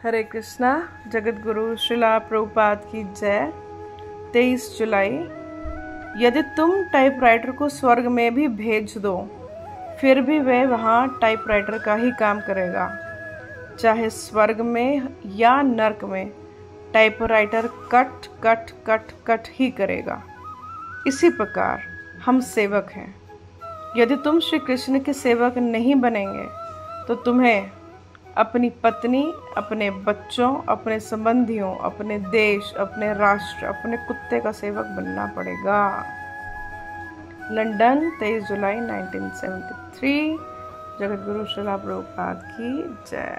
हरे कृष्णा। जगत गुरु श्रीला प्रभुपाद की जय। 23 जुलाई। यदि तुम टाइपराइटर को स्वर्ग में भी भेज दो फिर भी वह वहाँ टाइपराइटर का ही काम करेगा, चाहे स्वर्ग में या नर्क में। Typewriter cut cut cut cut ही करेगा। इसी प्रकार हम सेवक हैं। यदि तुम श्री कृष्ण के सेवक नहीं बनेंगे तो तुम्हें अपनी पत्नी, अपने बच्चों, अपने संबंधियों, अपने देश, अपने राष्ट्र, अपने कुत्ते का सेवक बनना पड़ेगा। लंदन 23 जुलाई 1973। जगत गुरु श्रीला प्रभुपाद की जय।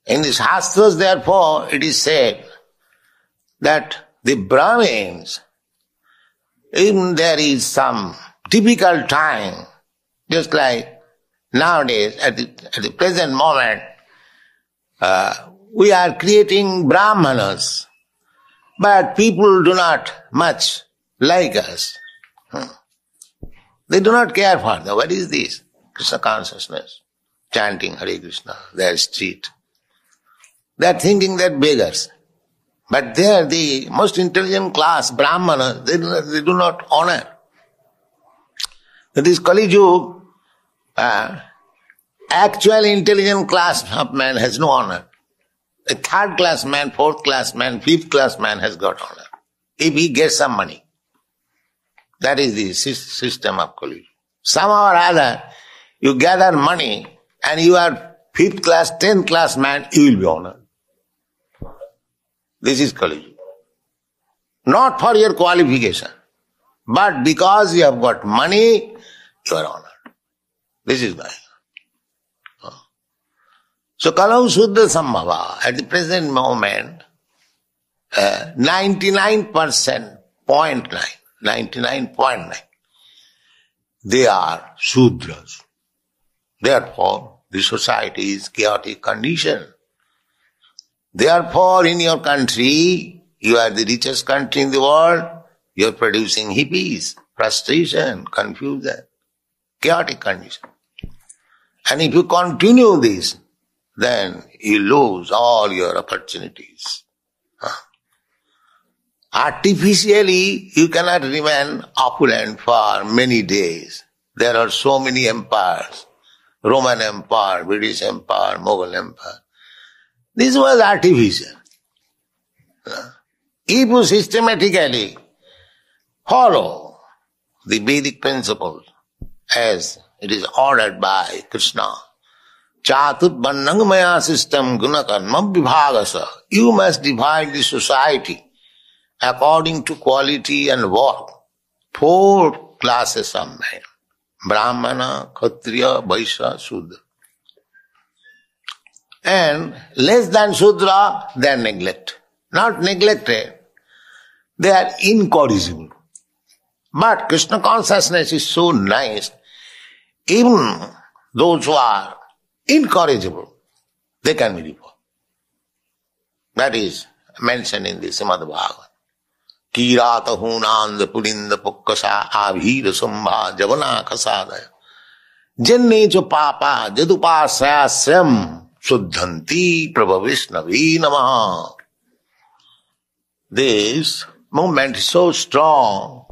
In the Shastras, therefore, it is said that the Brahmins, even there is some difficult time, just like nowadays, at the present moment, we are creating Brahmanas, but people do not much like us. They do not care for them. What is this? Krishna consciousness, chanting Hare Krishna, their street. They are thinking that beggars. But they are the most intelligent class, Brahmana, they do not honor. This Kali Yuga, actual intelligent class of man has no honor. A third class man, fourth class man, fifth class man has got honor, if he gets some money. That is the system of Kali Yuga. Somehow or other, you gather money and you are fifth class, 10th class man, you will be honored. This is Kali Yuga. Not for your qualification, but because you have got money, you are honored. This is why. So Kalau Suddha Sambhava, at the present moment, 99%, 99.9, they are Sudras. Therefore, the society is chaotic condition. Therefore, in your country, you are the richest country in the world, you are producing hippies, frustration, confusion, chaotic condition. And if you continue this, then you lose all your opportunities. Artificially, you cannot remain opulent for many days. There are so many empires, Roman Empire, British Empire, Mughal Empire. This was artificial. If you systematically follow the Vedic principles as it is ordered by Krishna, Chatut Varnang Maya system gunakarma vibhagasa, you must divide the society according to quality and work. 4 classes of men: Brahmana, Kshatriya, Vaishya, Shudra. And less than Shudra, they are neglected. Not neglected, they are incorrigible. But Krishna consciousness is so nice, even those who are incorrigible, they can be reformed. That is mentioned in the Srimad Bhagavatam. Kirata hunanda pulinda pukkasa abhira sambha javana kasadaya jenne cho papa jadupasayasam Suddhanti Prabha Vishnavi Namaha. This movement is so strong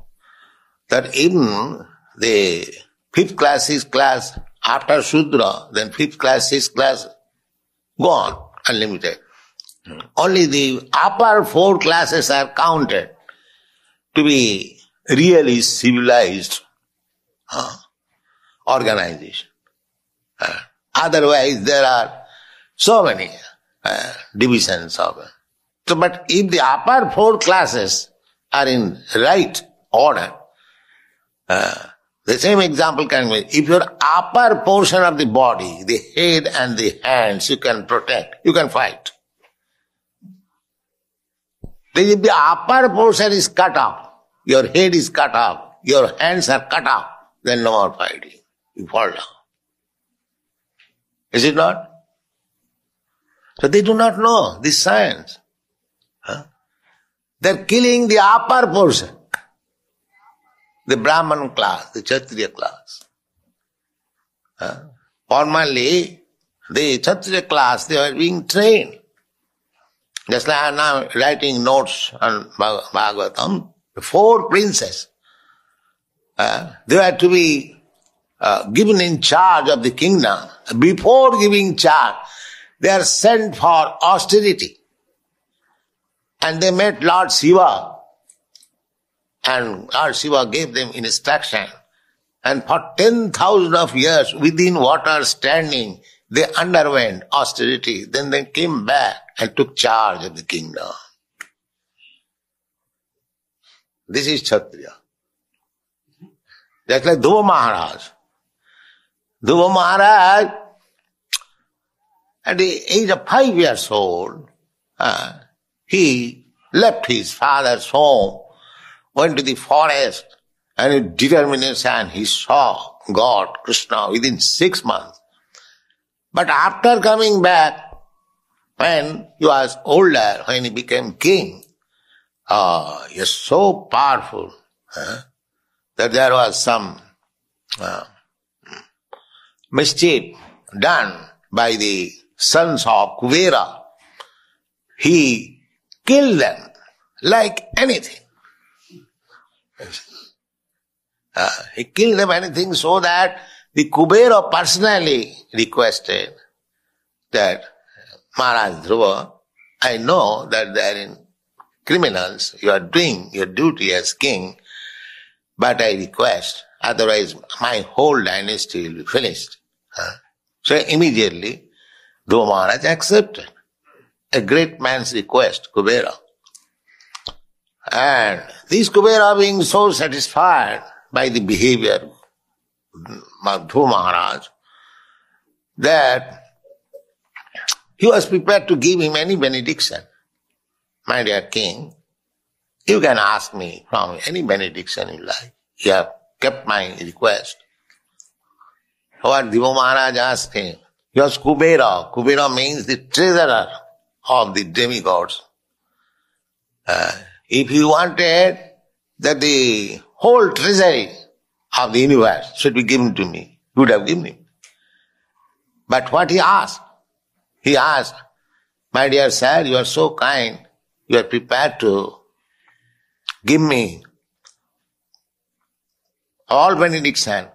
that even the 5th class, 6th class, after Shudra, then 5th class, 6th class, go on, unlimited. Only the upper 4 classes are counted to be really civilized organization. Otherwise, there are so many divisions of it. So, but if the upper 4 classes are in right order, the same example can be, if your upper portion of the body, the head and the hands, you can protect, you can fight. If the upper portion is cut off, your head is cut off, your hands are cut off, then no more fighting. You fall down. Is it not? So they do not know this science. They're killing the upper portion. the Brahman class, the Kshatriya class. Formerly, the Kshatriya class, they were being trained. Just like I am now writing notes on Bhagavatam, the 4 princes, they were to be given in charge of the kingdom. Before giving charge, they are sent for austerity. And they met Lord Shiva. And Lord Shiva gave them instruction. And for 10,000 of years, within water standing, they underwent austerity. Then they came back and took charge of the kingdom. This is Kshatriya. Just like Dhruva Maharaj. Dhruva Maharaj, at the age of 5 years old, he left his father's home, went to the forest, and with determination he saw God, Krishna, within 6 months. But after coming back, when he was older, when he became king, he was so powerful that there was some mischief done by the sons of Kuvera. He killed them like anything. He killed them anything so that the Kubera personally requested that, Maharaj Dhruva, I know that they are in criminals, you are doing your duty as king, but I request, otherwise my whole dynasty will be finished. So immediately Dhruva Maharaj accepted a great man's request, Kubera. And these Kubera being so satisfied by the behavior of Dhruva Maharaj that he was prepared to give him any benediction. My dear king, you can ask me from any benediction you like. You have kept my request. What Dhruva Maharaj asked him, he was Kubera. Kubera means the treasurer of the demigods. If he wanted that the whole treasury of the universe should be given to me, he would have given him. But what he asked, my dear sir, you are so kind, you are prepared to give me all benediction.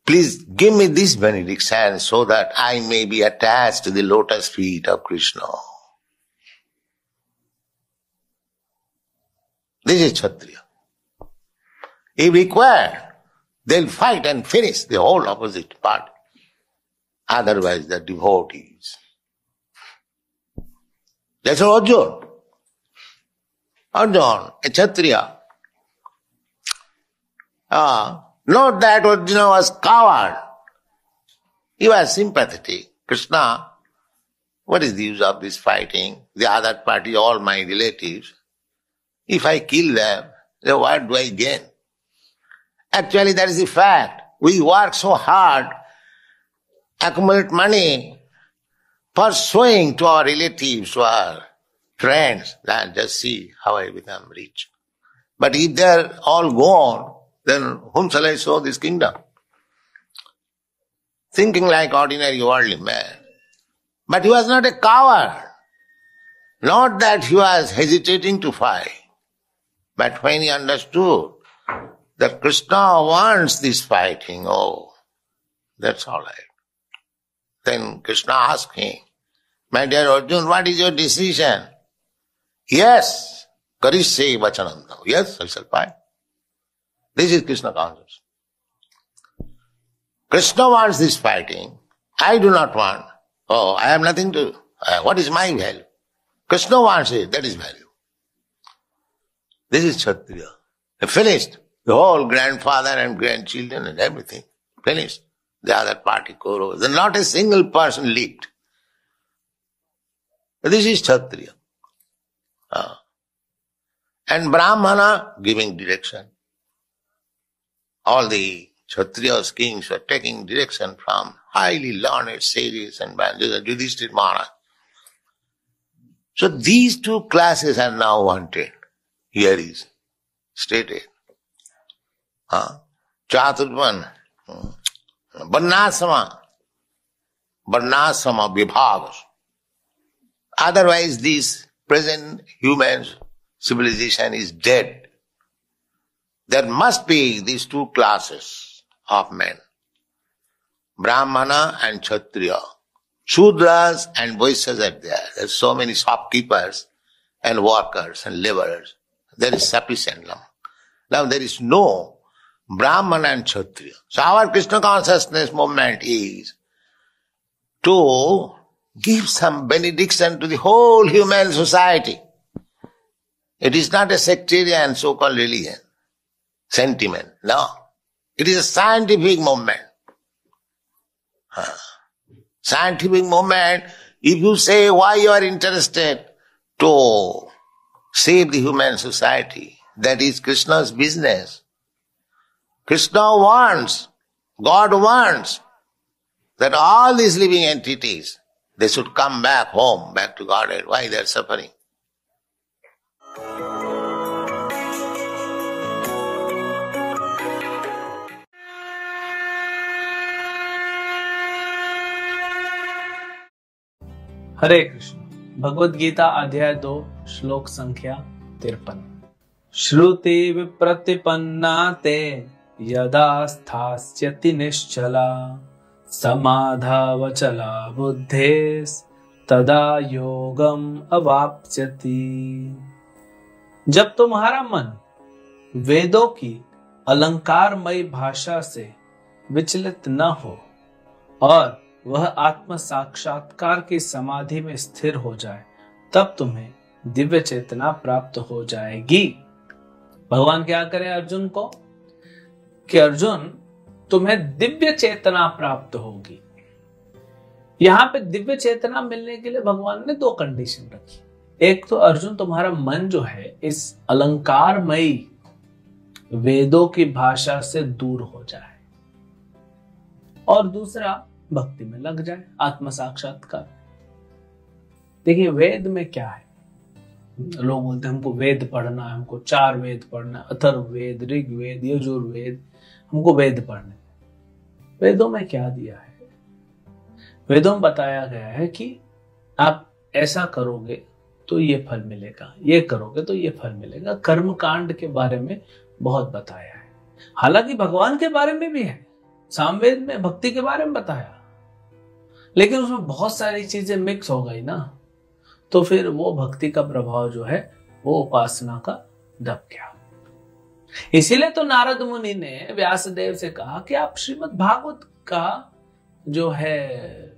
Please give me this benediction so that I may be attached to the lotus feet of Krishna. This is Kshatriya. If required, they'll fight and finish the whole opposite party. Otherwise, they're devotees. That's Arjuna. Arjuna, a Kshatriya. Not that Arjuna was coward. He was sympathetic. Krishna, what is the use of this fighting? The other party, all my relatives. If I kill them, then what do I gain? Actually, that is the fact. We work so hard, accumulate money, for showing to our relatives, to our friends, that just see how I become rich. But if they are all gone, then whom shall I show this kingdom? Thinking like ordinary worldly man. But he was not a coward. Not that he was hesitating to fight. But when he understood that Krishna wants this fighting, that's all right. Then Krishna asked him, my dear Arjuna, what is your decision? Yes, Karishye Vachanandam. Yes, I shall fight. This is Krishna consciousness. Krishna wants this fighting. I do not want. I have nothing to. What is my value? Krishna wants it. That is value. This is Kshatriya. Finished. The whole grandfather and grandchildren and everything. Finished. The other party, Kauravas. Then not a single person lived. This is Kshatriya. And Brahmana giving direction. All the Kshatriyas, kings were taking direction from highly learned sages and Yudhishthira Maharaj. So these two classes are now wanted. Here is stated. चातुर्वन, वर्णाश्रम विभाग. Otherwise, this present human civilization is dead. There must be these two classes of men, Brahmana and Kshatriya. Shudras and Vaishyas are there. There's so many shopkeepers and workers and laborers. There is sufficient now. Now there is no Brahmana and Kshatriya. So our Krishna consciousness movement is to give some benediction to the whole human society. It is not a sectarian so-called religion, sentiment. No. It is a scientific movement. Scientific movement, if you say why you are interested to save the human society, that is Krishna's business. Krishna wants, God wants that all these living entities, they should come back home, back to Godhead. Why they are suffering? हरे कृष्ण। भगवद गीता अध्याय 2 श्लोक संख्या 53। श्रुति विप्रतिपन्ना ते यदा स्थास्यति निश्चला समाधावचला बुद्धेस् तदा योगम अवाप्स्यति। जब तुम्हारा मन वेदों की अलंकारमयी भाषा से विचलित न हो और वह आत्म साक्षात्कार की समाधि में स्थिर हो जाए, तब तुम्हें दिव्य चेतना प्राप्त हो जाएगी। भगवान क्या करें अर्जुन को कि अर्जुन तुम्हें दिव्य चेतना प्राप्त होगी। यहां पे दिव्य चेतना मिलने के लिए भगवान ने 2 कंडीशन रखी। एक तो अर्जुन तुम्हारा मन जो है इस अलंकारमयी वेदों की भाषा से दूर हो जाए, और दूसरा भक्ति में लग जाए, आत्म साक्षात्कार। देखिए वेद में क्या है, लोग बोलते हैं हमको वेद पढ़ना है, हमको 4 वेद पढ़ना है, अथर्ववेद, ऋग्वेद, यजुर्वेद, हमको वेद पढ़ने। वेदों में क्या दिया है? वेदों में बताया गया है कि आप ऐसा करोगे तो ये फल मिलेगा, ये करोगे तो ये फल मिलेगा। कर्म कांड के बारे में बहुत बताया है। हालांकि भगवान के बारे में भी है, सामवेद में भक्ति के बारे में बताया, लेकिन उसमें बहुत सारी चीजें मिक्स हो गई ना, तो फिर वो भक्ति का प्रभाव जो है वो उपासना का दब गया। इसीलिए तो नारद मुनि ने व्यासदेव से कहा कि आप श्रीमद् भागवत का जो है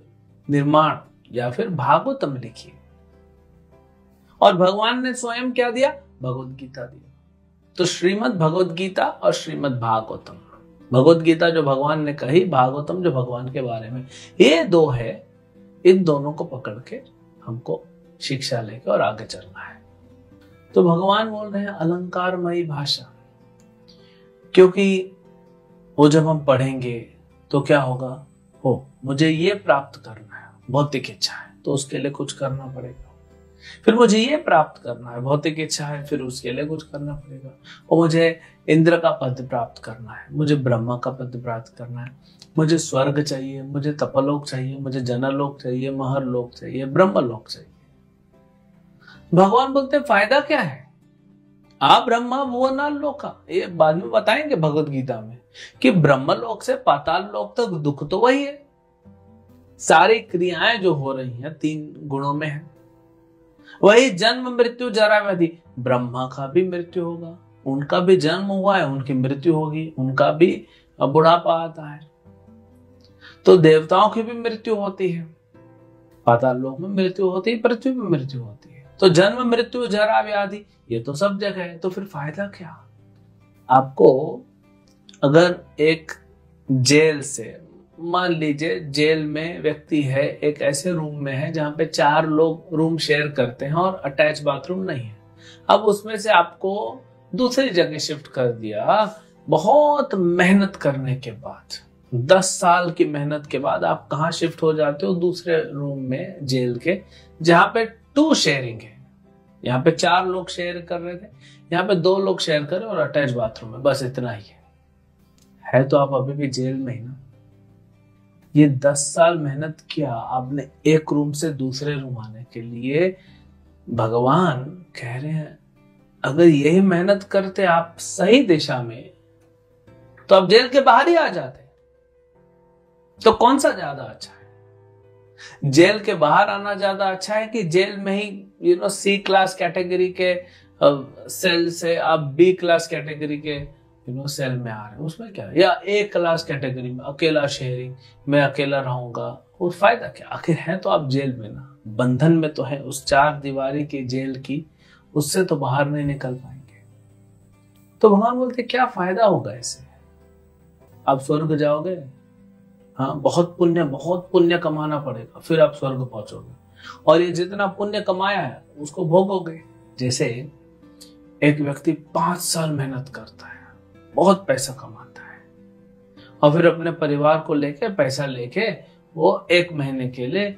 निर्माण या फिर भागवतम लिखिए, और भगवान ने स्वयं क्या दिया? भगवद गीता दिया। तो श्रीमद् भगवद गीता और श्रीमद् भागवतम, भगवद गीता जो भगवान ने कही, भागवतम जो भगवान के बारे में, ये 2 है। इन दोनों को पकड़ के हमको शिक्षा लेकर और आगे चलना है। तो भगवान बोल रहे हैं अलंकारमयी भाषा, क्योंकि वो जब हम पढ़ेंगे तो क्या होगा, मुझे ये प्राप्त करना है, भौतिक इच्छा है, तो उसके लिए कुछ करना पड़ेगा। फिर मुझे ये प्राप्त करना है, भौतिक इच्छा है, फिर उसके लिए कुछ करना पड़ेगा। और मुझे इंद्र का पद प्राप्त करना है, मुझे ब्रह्मा का पद प्राप्त करना है, मुझे स्वर्ग चाहिए, मुझे तपलोक चाहिए, मुझे जनलोक चाहिए, महरलोक चाहिए, ब्रह्मलोक चाहिए। भगवान बोलते हैं फायदा क्या है? आप ब्रह्मा भुवनाल लोका, ये बाद में बताएंगे भगवद गीता में कि ब्रह्मलोक से पाताल लोक तक दुख तो वही है। सारी क्रियाएं जो हो रही हैं 3 गुणों में है। वही जन्म मृत्यु जरा व्याधि, ब्रह्मा का भी मृत्यु होगा, उनका भी जन्म हुआ है, उनकी मृत्यु होगी, उनका भी बुढ़ापा आता है। तो देवताओं की भी मृत्यु होती है, पाताल लोक में मृत्यु होती है, पृथ्वी में मृत्यु होती है। तो जन्म मृत्यु जरा व्याधि ये तो सब जगह है। तो फिर फायदा क्या? आपको अगर एक जेल से, मान लीजिए जेल में व्यक्ति है, एक ऐसे रूम में है जहां पे 4 लोग रूम शेयर करते हैं और अटैच बाथरूम नहीं है। अब उसमें से आपको दूसरी जगह शिफ्ट कर दिया। बहुत मेहनत करने के बाद, 10 साल की मेहनत के बाद आप कहाँ शिफ्ट हो जाते हो? दूसरे रूम में जेल के, जहां पे 2 शेयरिंग है। यहाँ पे 4 लोग शेयर कर रहे थे, यहाँ पे 2 लोग शेयर कर रहे और अटैच बाथरूम है, बस इतना ही है। है तो आप अभी भी जेल में ही ना। ये 10 साल मेहनत किया आपने एक रूम से दूसरे रूम आने के लिए। भगवान कह रहे हैं अगर यही मेहनत करते आप सही दिशा में तो आप जेल के बाहर ही आ जाते। तो कौन सा ज्यादा अच्छा है? जेल के बाहर आना ज्यादा अच्छा है कि जेल में ही सी क्लास कैटेगरी के सेल से आप बी क्लास कैटेगरी के सेल में आ रहे हैं? उसमें क्या? या ए क्लास कैटेगरी में अकेला शेयरिंग, मैं अकेला रहूंगा, और फायदा क्या? आखिर है तो आप जेल में ना, बंधन में तो है उस 4 दीवारी की जेल की, उससे तो बाहर नहीं निकल पाएंगे। तो भगवान बोलते क्या फायदा होगा इससे? आप स्वर्ग जाओगे, हाँ बहुत पुण्य कमाना पड़ेगा, फिर आप स्वर्ग पहुंचोगे, और ये जितना पुण्य कमाया है उसको भोगोगे। जैसे एक व्यक्ति 5 साल मेहनत करता है, बहुत पैसा कमाता है, और फिर अपने परिवार को लेके पैसा लेके वो 1 महीने के लिए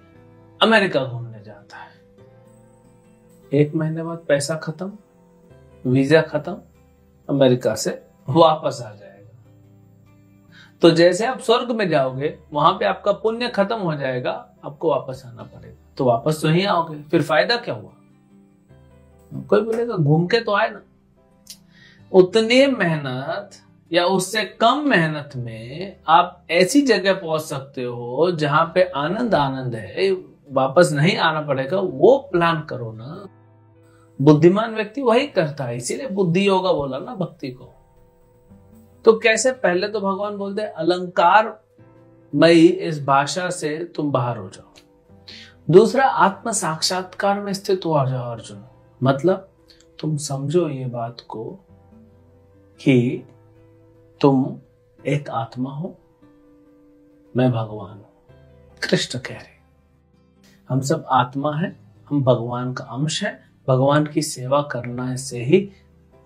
अमेरिका घूमने जाता है। 1 महीने बाद पैसा खत्म, वीजा खत्म, अमेरिका से वापस आ जाएगा। तो जैसे आप स्वर्ग में जाओगे वहां पे आपका पुण्य खत्म हो जाएगा, आपको वापस आना पड़ेगा, तो वापस तो ही आओगे, फिर फायदा क्या हुआ? कोई बोलेगा घूम के तो आए ना। उतनी मेहनत या उससे कम मेहनत में आप ऐसी जगह पहुंच सकते हो जहां पे आनंद है, वापस नहीं आना पड़ेगा, वो प्लान करो ना। बुद्धिमान व्यक्ति वही करता है, इसीलिए बुद्धि योगा बोला ना भक्ति को। तो कैसे? पहले तो भगवान बोलते हैं अलंकार मई इस भाषा से तुम बाहर हो जाओ। दूसरा, आत्म साक्षात्कार में स्थित हो जाओ अर्जुन। मतलब तुम समझो ये बात को कि तुम एक आत्मा हो, मैं भगवान हूं। कृष्ण कह रहे हम सब आत्मा है, हम भगवान का अंश है, भगवान की सेवा करना से ही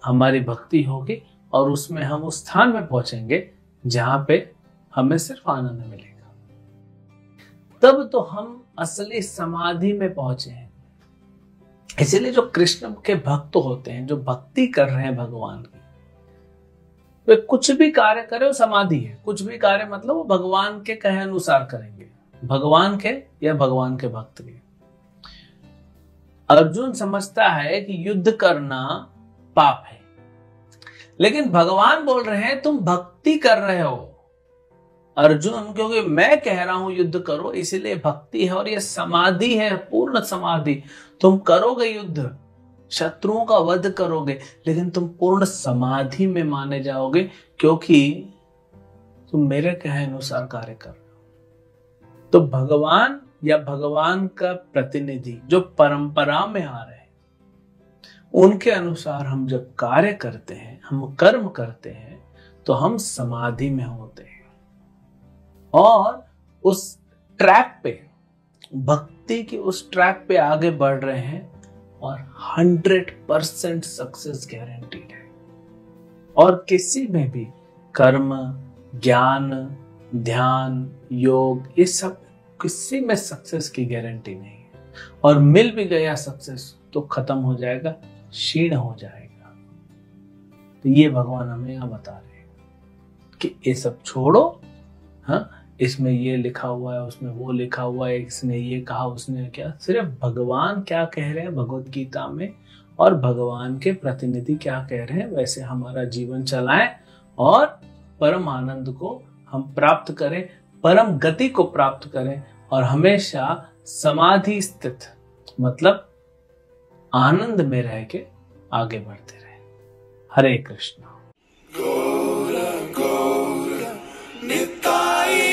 हमारी भक्ति होगी, और उसमें हम उस स्थान में पहुंचेंगे जहां पे हमें सिर्फ आनंद मिलेगा। तब तो हम असली समाधि में पहुंचे हैं। इसीलिए जो कृष्ण के भक्त होते हैं, जो भक्ति कर रहे हैं भगवान की, वे कुछ भी कार्य करे वो समाधि है। कुछ भी कार्य मतलब वो भगवान के कहे अनुसार करेंगे, भगवान के या भगवान के भक्त के। अर्जुन समझता है कि युद्ध करना पाप है, लेकिन भगवान बोल रहे हैं तुम भक्ति कर रहे हो अर्जुन, क्योंकि मैं कह रहा हूं युद्ध करो, इसीलिए भक्ति है, और ये समाधि है, पूर्ण समाधि। तुम करोगे युद्ध, शत्रुओं का वध करोगे, लेकिन तुम पूर्ण समाधि में माने जाओगे, क्योंकि तुम मेरे कहे अनुसार कार्य कर रहे हो। तो भगवान या भगवान का प्रतिनिधि जो परंपरा में आ रहे हैं, उनके अनुसार हम जब कार्य करते हैं, हम कर्म करते हैं, तो हम समाधि में होते हैं, और उस ट्रैक पे, भक्ति की उस ट्रैक पे आगे बढ़ रहे हैं, और 100% सक्सेस गारंटीड है। और किसी में भी कर्म, ज्ञान, ध्यान, योग, ये सब किसी में सक्सेस की गारंटी नहीं है। और मिल भी गया सक्सेस तो खत्म हो जाएगा, क्षीण हो जाएगा। तो ये भगवान हमें यहां बता रहे हैं कि ये सब छोड़ो। हाँ, इसमें ये लिखा हुआ है, उसमें वो लिखा हुआ है, इसने ये कहा, उसने क्या, सिर्फ भगवान क्या कह रहे हैं भगवत गीता में, और भगवान के प्रतिनिधि क्या कह रहे हैं, वैसे हमारा जीवन चलाएं, और परम आनंद को हम प्राप्त करें, परम गति को प्राप्त करें, और हमेशा समाधि स्थित, मतलब आनंद में रह के आगे बढ़ते रहे। हरे कृष्ण। गौर गौर निताई